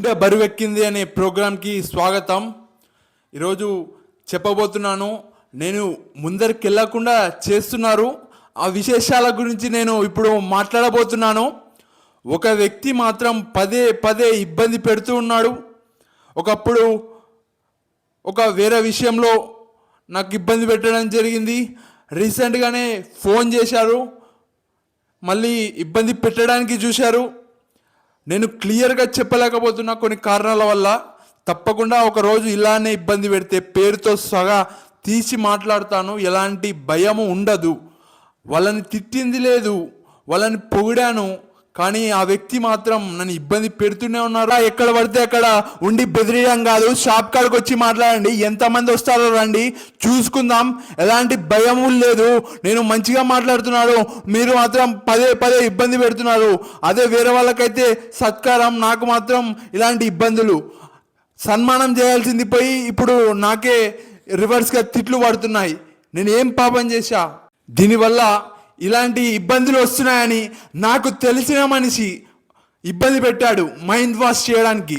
గుండె బరువెక్కింది అనే ప్రోగ్రాంకి స్వాగతం. ఈరోజు చెప్పబోతున్నాను. నేను ముందరికి వెళ్ళకుండా చేస్తున్నారు ఆ విశేషాల గురించి నేను ఇప్పుడు మాట్లాడబోతున్నాను. ఒక వ్యక్తి మాత్రం పదే పదే ఇబ్బంది పెడుతూ ఉన్నాడు. ఒకప్పుడు వేరే విషయంలో నాకు ఇబ్బంది పెట్టడం జరిగింది. రీసెంట్గానే ఫోన్ చేశారు, మళ్ళీ ఇబ్బంది పెట్టడానికి చూశారు. నేను క్లియర్గా చెప్పలేకపోతున్నా కొన్ని కారణాల వల్ల. తప్పకుండా ఒకరోజు ఇలానే ఇబ్బంది పెడితే పేరుతో సగా తీసి మాట్లాడతాను. ఎలాంటి భయము ఉండదు. వాళ్ళని తిట్టింది లేదు, వాళ్ళని పొగిడాను, కానీ ఆ వ్యక్తి మాత్రం నన్ను ఇబ్బంది పెడుతూనే ఉన్నారు. ఎక్కడ పడితే అక్కడ ఉండి బెదిరియడం కాదు, షాప్ కాడికి వచ్చి మాట్లాడండి. ఎంతమంది వస్తారో రండి, చూసుకుందాం. ఎలాంటి భయము లేదు. నేను మంచిగా మాట్లాడుతున్నాను, మీరు మాత్రం పదే పదే ఇబ్బంది పెడుతున్నారు. అదే వేరే వాళ్ళకైతే సత్కారం, నాకు మాత్రం ఇలాంటి ఇబ్బందులు. సన్మానం చేయాల్సింది పోయి ఇప్పుడు నాకే రివర్స్గా తిట్లు పడుతున్నాయి. నేను ఏం పాపం చేశా? దీనివల్ల ఇలాంటి ఇబ్బందులు వస్తున్నాయని నాకు తెలిసిన మనిషి ఇబ్బంది పెట్టాడు మైండ్ వాష్ చేయడానికి.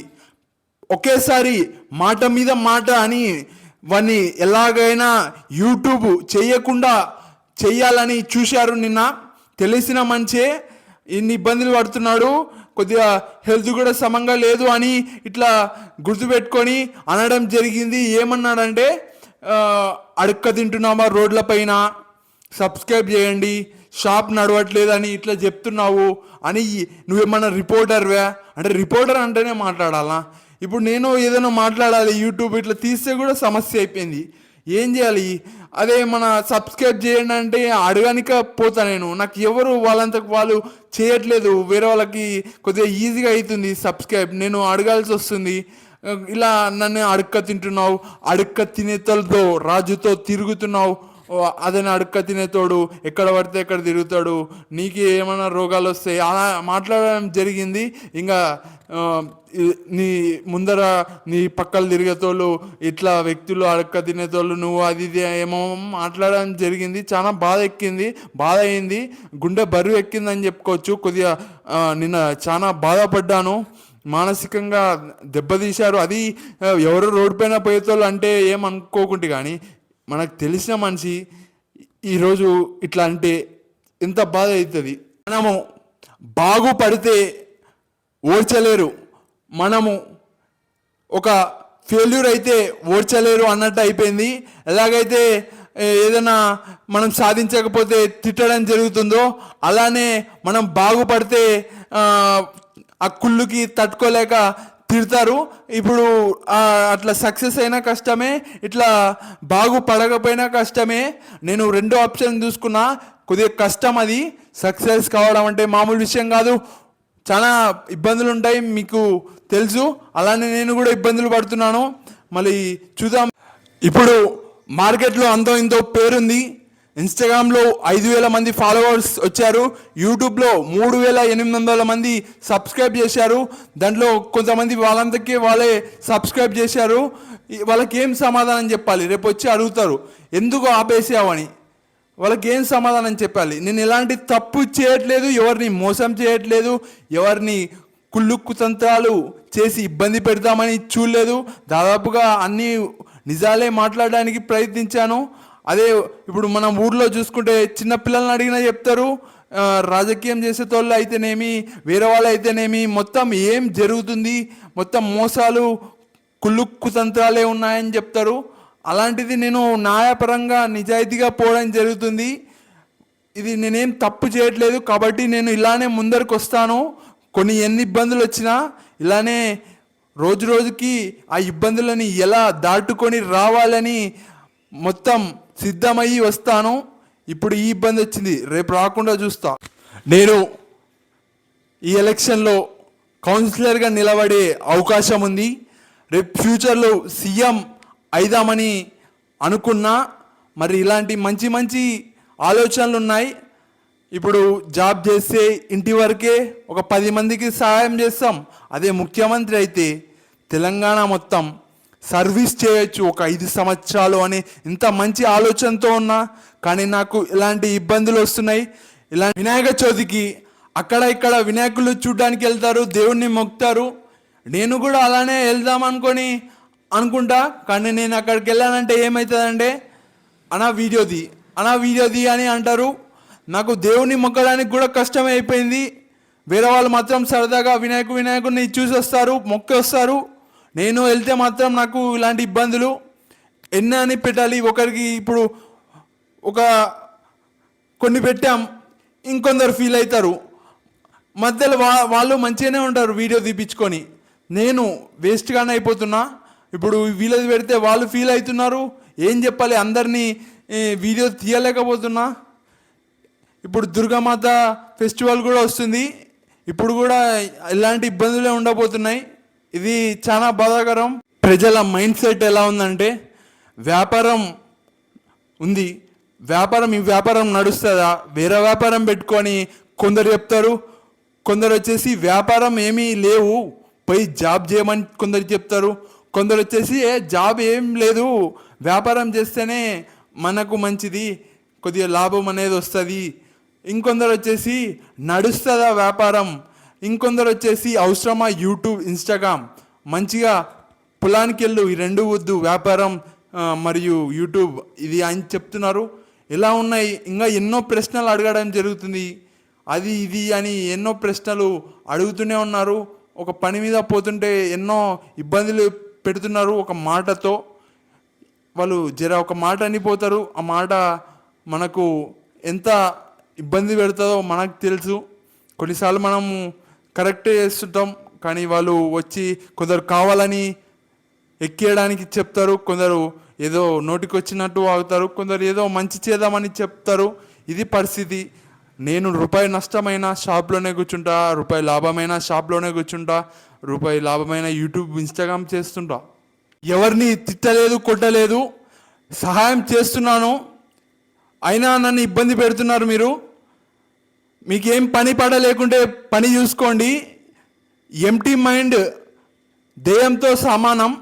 ఒకేసారి మాట మీద మాట అని వాడిని ఎలాగైనా యూట్యూబ్ చేయకుండా చెయ్యాలని చూశారు. నిన్న తెలిసిన మనిషే ఇన్ని ఇబ్బందులు పడుతున్నాడు, కొద్దిగా హెల్త్ కూడా సమంగా లేదు అని ఇట్లా గుర్తుపెట్టుకొని అనడం జరిగింది. ఏమన్నాడంటే, అడుక్క తింటున్నామా రోడ్ల పైన, సబ్స్క్రైబ్ చేయండి, షాప్ నడవట్లేదని ఇట్లా చెప్తున్నావు అని. నువ్వేమన్నా రిపోర్టర్వే అంటే, రిపోర్టర్ అంటేనే మాట్లాడాలా? ఇప్పుడు నేను ఏదైనా మాట్లాడాలి, యూట్యూబ్ ఇట్లా తీస్తే కూడా సమస్య అయిపోయింది. ఏం చేయాలి? అదే మన సబ్స్క్రైబ్ చేయండి అంటే అడగనిక పోతా నేను. నాకు ఎవరు వాళ్ళంతకు వాళ్ళు చేయట్లేదు. వేరే వాళ్ళకి కొద్దిగా ఈజీగా అవుతుంది సబ్స్క్రైబ్, నేను అడగాల్సి వస్తుంది. ఇలా నన్ను అడుక్క తింటున్నావు, అడుక్క తినేతలతో రాజుతో తిరుగుతున్నావు, అదని అడుక్క తినేతోడు ఎక్కడ పడితే ఎక్కడ తిరుగుతాడు, నీకు ఏమైనా రోగాలు వస్తాయి అలా మాట్లాడడం జరిగింది. ఇంకా నీ ముందర నీ పక్కలు తిరిగేతోళ్ళు ఇట్లా వ్యక్తులు, అడుక్క తినేతోళ్ళు, నువ్వు అది ఇది ఏమో మాట్లాడడం జరిగింది. చాలా బాధ అయింది, గుండె బరువు ఎక్కిందని చెప్పుకోవచ్చు. కొద్దిగా నిన్న చాలా బాధపడ్డాను, మానసికంగా దెబ్బతీశారు. అది ఎవరు రోడ్డు పైన పోయేతోళ్ళు అంటే ఏమనుకోకుంటే, కానీ మనకు తెలిసిన మనిషి ఈరోజు ఇట్లా అంటే ఎంత బాధ అవుతుంది. మనము బాగుపడితే ఓర్చలేరు, మనము ఒక ఫెయిల్యూర్ అయితే ఓర్చలేరు అన్నట్టు అయిపోయింది. ఎలాగైతే ఏదైనా మనం సాధించకపోతే తిట్టడం జరుగుతుందో, అలానే మనం బాగుపడితే ఆ కుళ్ళుకి తట్టుకోలేక తిడతారు. ఇప్పుడు అట్లా సక్సెస్ అయినా కష్టమే, ఇట్లా బాగుపడకపోయినా కష్టమే. నేను రెండో ఆప్షన్ చూసుకున్నా, కొద్దిగా కష్టం అది. సక్సెస్ కావడం అంటే మామూలు విషయం కాదు, చాలా ఇబ్బందులు ఉంటాయి, మీకు తెలుసు. అలానే నేను కూడా ఇబ్బందులు పడుతున్నాను. మళ్ళీ చూద్దాం. ఇప్పుడు మార్కెట్లో అంతో ఇంతో పేరుంది. ఇన్స్టాగ్రామ్లో 5,000 మంది ఫాలోవర్స్ వచ్చారు, యూట్యూబ్లో 3,800 మంది సబ్స్క్రైబ్ చేశారు. దాంట్లో కొంతమంది వాళ్ళంతకే వాళ్ళే సబ్స్క్రైబ్ చేశారు. వాళ్ళకి ఏం సమాధానం చెప్పాలి? రేపు వచ్చి అడుగుతారు ఎందుకు ఆపేసావని. వాళ్ళకి ఏం సమాధానం చెప్పాలి? నేను ఎలాంటి తప్పు చేయట్లేదు, ఎవరిని మోసం చేయట్లేదు, ఎవరిని కుళ్ళు కుతంత్రాలు చేసి ఇబ్బంది పెడతామని చూడలేదు. దాదాపుగా అన్ని నిజాలే మాట్లాడడానికి ప్రయత్నించాను. అదే ఇప్పుడు మనం ఊర్లో చూసుకుంటే చిన్న పిల్లల్ని అడిగినా చెప్తారు, రాజకీయం చేసేటోళ్ళు అయితేనేమి, వేరే వాళ్ళు అయితేనేమి, మొత్తం ఏం జరుగుతుంది, మొత్తం మోసాలు కుళ్ళు కుతంత్రాలే ఉన్నాయని చెప్తారు. అలాంటిది నేను న్యాయపరంగా నిజాయితీగా పోవడం జరుగుతుంది. ఇది నేనేం తప్పు చేయట్లేదు కాబట్టి నేను ఇలానే ముందరికి వస్తాను. ఎన్ని ఇబ్బందులు వచ్చినా ఇలానే రోజు రోజుకి ఆ ఇబ్బందులని ఎలా దాటుకొని రావాలని మొత్తం సిద్ధమయ్యి వస్తాను. ఇప్పుడు ఈ ఇబ్బంది వచ్చింది, రేపు రాకుండా చూస్తా. నేను ఈ ఎలక్షన్లో కౌన్సిలర్గా నిలబడే అవకాశం ఉంది. రేపు ఫ్యూచర్లో సీఎం అయిదామని అనుకున్నా. మరి ఇలాంటి మంచి మంచి ఆలోచనలు ఉన్నాయి. ఇప్పుడు జాబ్ చేస్తే ఇంటి వరకే ఒక 10 మందికి సహాయం చేస్తాం. అదే ముఖ్యమంత్రి అయితే తెలంగాణ మొత్తం సర్వీస్ చేయొచ్చు ఒక 5 సంవత్సరాలు అని ఇంత మంచి ఆలోచనతో ఉన్నా. కానీ నాకు ఇలాంటి ఇబ్బందులు వస్తున్నాయి. ఇలా వినాయక చవితికి అక్కడ ఇక్కడ వినాయకులు చూడడానికి వెళ్తారు, దేవుణ్ణి మొక్కుతారు. నేను కూడా అలానే వెళ్దాం అనుకుంటా. కానీ నేను అక్కడికి వెళ్ళానంటే ఏమవుతుందంటే అనా వీడియోది అని అంటారు. నాకు దేవుని మొక్కడానికి కూడా కష్టమే అయిపోయింది. వేరే వాళ్ళు మాత్రం సరదాగా వినాయకుడిని చూసి వస్తారు, మొక్కి వస్తారు. నేను వెళ్తే మాత్రం నాకు ఇలాంటి ఇబ్బందులు ఎన్ని అని పెట్టాలి. ఒకరికి ఇప్పుడు కొన్ని పెట్టాం, ఇంకొందరు ఫీల్ అవుతారు. మధ్యలో వాళ్ళు మంచిగానే ఉంటారు వీడియో తీపించుకొని, నేను వేస్ట్గానే అయిపోతున్నా. ఇప్పుడు వీళ్ళది పెడితే వాళ్ళు ఫీల్ అవుతున్నారు. ఏం చెప్పాలి, అందరినీ వీడియో తీయలేకపోతున్నా. ఇప్పుడు దుర్గామాత ఫెస్టివల్ కూడా వస్తుంది. ఇప్పుడు కూడా ఇలాంటి ఇబ్బందులే ఉండబోతున్నాయి. ఇది చాలా బాధాకరం. ప్రజల మైండ్ సెట్ ఎలా ఉందంటే, వ్యాపారం ఉంది, ఈ వ్యాపారం నడుస్తుందా, వేరే వ్యాపారం పెట్టుకొని కొందరు చెప్తారు. కొందరు వచ్చేసి వ్యాపారం ఏమీ లేవు, పోయి జాబ్ చేయమని కొందరు చెప్తారు. కొందరు వచ్చేసి జాబ్ ఏం లేదు, వ్యాపారం చేస్తేనే మనకు మంచిది, కొద్దిగా లాభం అనేది వస్తుంది. ఇంకొందరు వచ్చేసి నడుస్తుందా వ్యాపారం. ఇంకొందరు వచ్చేసి అవసరమా యూట్యూబ్, ఇన్స్టాగ్రామ్, మంచిగా పొలానికి వెళ్ళు, ఈ రెండు వద్దు, వ్యాపారం మరియు యూట్యూబ్ ఇది అని చెప్తున్నారు. ఇలా ఉన్నాయి. ఇంకా ఎన్నో ప్రశ్నలు అడగడం జరుగుతుంది. అది ఇది అని ఎన్నో ప్రశ్నలు అడుగుతూనే ఉన్నారు. ఒక పని మీద పోతుంటే ఎన్నో ఇబ్బందులు పెడుతున్నారు. ఒక మాటతో వాళ్ళు ఒక మాట అనిపోతారు. ఆ మాట మనకు ఎంత ఇబ్బంది పెడుతుందో మనకు తెలుసు. కొన్నిసార్లు మనము కరెక్ట్ చేస్తుంటాం, కానీ వాళ్ళు వచ్చి కొందరు కావాలని ఎక్కేయడానికి చెప్తారు, కొందరు ఏదో నోటికి వచ్చినట్టు ఆగుతారు, కొందరు ఏదో మంచి చేద్దామని చెప్తారు. ఇది పరిస్థితి. నేను రూపాయి నష్టమైన షాప్లోనే కూర్చుంటా, రూపాయి లాభమైన షాప్లోనే కూర్చుంటా, రూపాయి లాభమైన యూట్యూబ్, ఇన్స్టాగ్రామ్ చేస్తుంటా. ఎవరిని తిట్టలేదు, కొట్టలేదు, సహాయం చేస్తున్నాను. అయినా నన్ను ఇబ్బంది పెడుతున్నారు మీరు. మీకేం పని పడలేకుంటే పని చూసుకోండి. ఎంటీ మైండ్ దెయ్యంతో సమానం.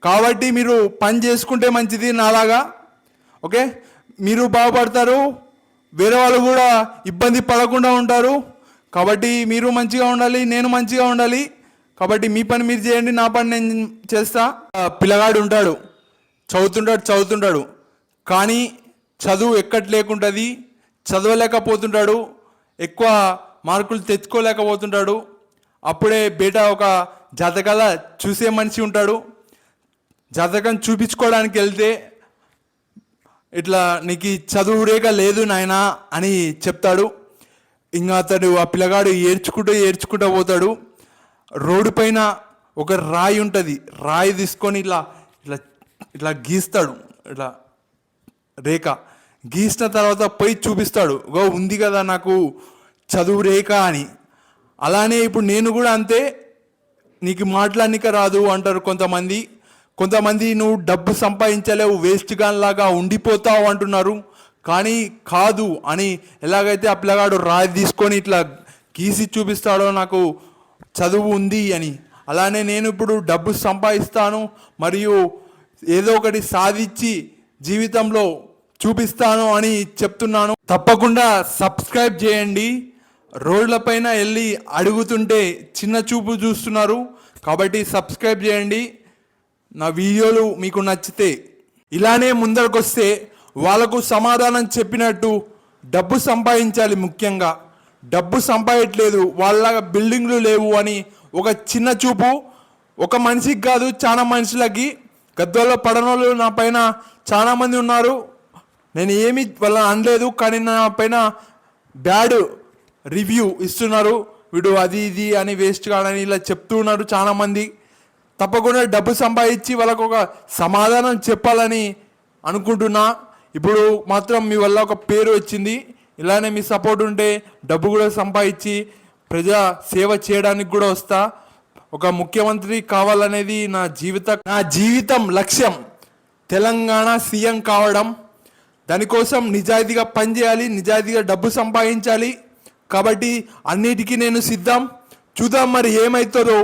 కాబట్టి మీరు పని చేసుకుంటే మంచిది నాలాగా. ఓకే, మీరు బాగుపడతారు, వేరే వాళ్ళు కూడా ఇబ్బంది పడకుండా ఉంటారు. కాబట్టి మీరు మంచిగా ఉండాలి, నేను మంచిగా ఉండాలి. కాబట్టి మీ పని మీరు చేయండి, నా పని నేను చేస్తా. పిల్లగాడు ఉంటాడు, చదువుతుంటాడు, కానీ చదువు ఎక్కట్లేకుంటుంది, చదవలేకపోతుంటాడు, ఎక్కువ మార్కులు తెచ్చుకోలేకపోతుంటాడు. అప్పుడే బేటా ఒక జాతకాల చూసే మనిషి ఉంటాడు. జాతకం చూపించుకోవడానికి వెళ్తే ఇట్లా నీకు చదువు రేఖ లేదు నాయనా అని చెప్తాడు. ఇంకా అతడు ఆ పిల్లగాడు ఏడ్చుకుంటూ పోతాడు. రోడ్డు పైన ఒక రాయి ఉంటుంది, రాయి తీసుకొని ఇట్లా ఇట్లా ఇట్లా గీస్తాడు. ఇట్లా రేఖ గీసిన తర్వాత పోయి చూపిస్తాడు, ఉంది కదా నాకు చదువు రేఖ అని. అలానే ఇప్పుడు నేను కూడా అంతే, నీకు మాట్లాడనిక రాదు అంటారు కొంతమంది నువ్వు డబ్బు సంపాదించలేవు, వేస్ట్ గాన్లాగా ఉండిపోతావు అంటున్నారు. కానీ కాదు అని ఎలాగైతే ఆ పిల్లగాడు రాయి తీసుకొని ఇట్లా గీసి చూపిస్తాడో నాకు చదువు ఉంది అని, అలానే నేను ఇప్పుడు డబ్బు సంపాదిస్తాను మరియు ఏదో ఒకటి సాధించి జీవితంలో చూపిస్తాను అని చెప్తున్నాను. తప్పకుండా సబ్స్క్రైబ్ చేయండి. రోడ్లపైన వెళ్ళి అడుగుతుంటే చిన్న చూపు చూస్తున్నారు, కాబట్టి సబ్స్క్రైబ్ చేయండి. నా వీడియోలు మీకు నచ్చితే ఇలానే ముందరకొస్తే వాళ్ళకు సమాధానం చెప్పినట్టు డబ్బు సంపాదించాలి. ముఖ్యంగా డబ్బు సంపాదట్లేదు, వాళ్ళ బిల్డింగ్లు లేవు అని ఒక చిన్న చూపు ఒక మనిషికి కాదు చాలా మనుషులకి. గద్వాల్లో పడనోళ్ళు నా పైన చాలామంది ఉన్నారు. నేను ఏమి వాళ్ళ అనలేదు, కానీ నా పైన బ్యాడ్ రివ్యూ ఇస్తున్నారు. వీడు అది ఇది అని వేస్ట్ కాడని ఇలా చెప్తూ ఉన్నారు చాలామంది. తప్పకుండా డబ్బు సంపాదించి వాళ్ళకు ఒక సమాధానం చెప్పాలని అనుకుంటున్నా. ఇప్పుడు మాత్రం మీ వల్ల ఒక పేరు వచ్చింది. ఇలానే మీ సపోర్ట్ ఉంటే డబ్బు కూడా సంపాదించి ప్రజా సేవ చేయడానికి కూడా వస్తా. ఒక ముఖ్యమంత్రి కావాలనేది నా జీవితం లక్ష్యం. తెలంగాణ సీఎం కావడం, దానికోసం నిజాయితీగా పనిచేయాలి, నిజాయితీగా డబ్బు సంపాదించాలి. కాబట్టి అన్నిటికీ నేను సిద్ధం. చూద్దాం మరి ఏమవుతుందో.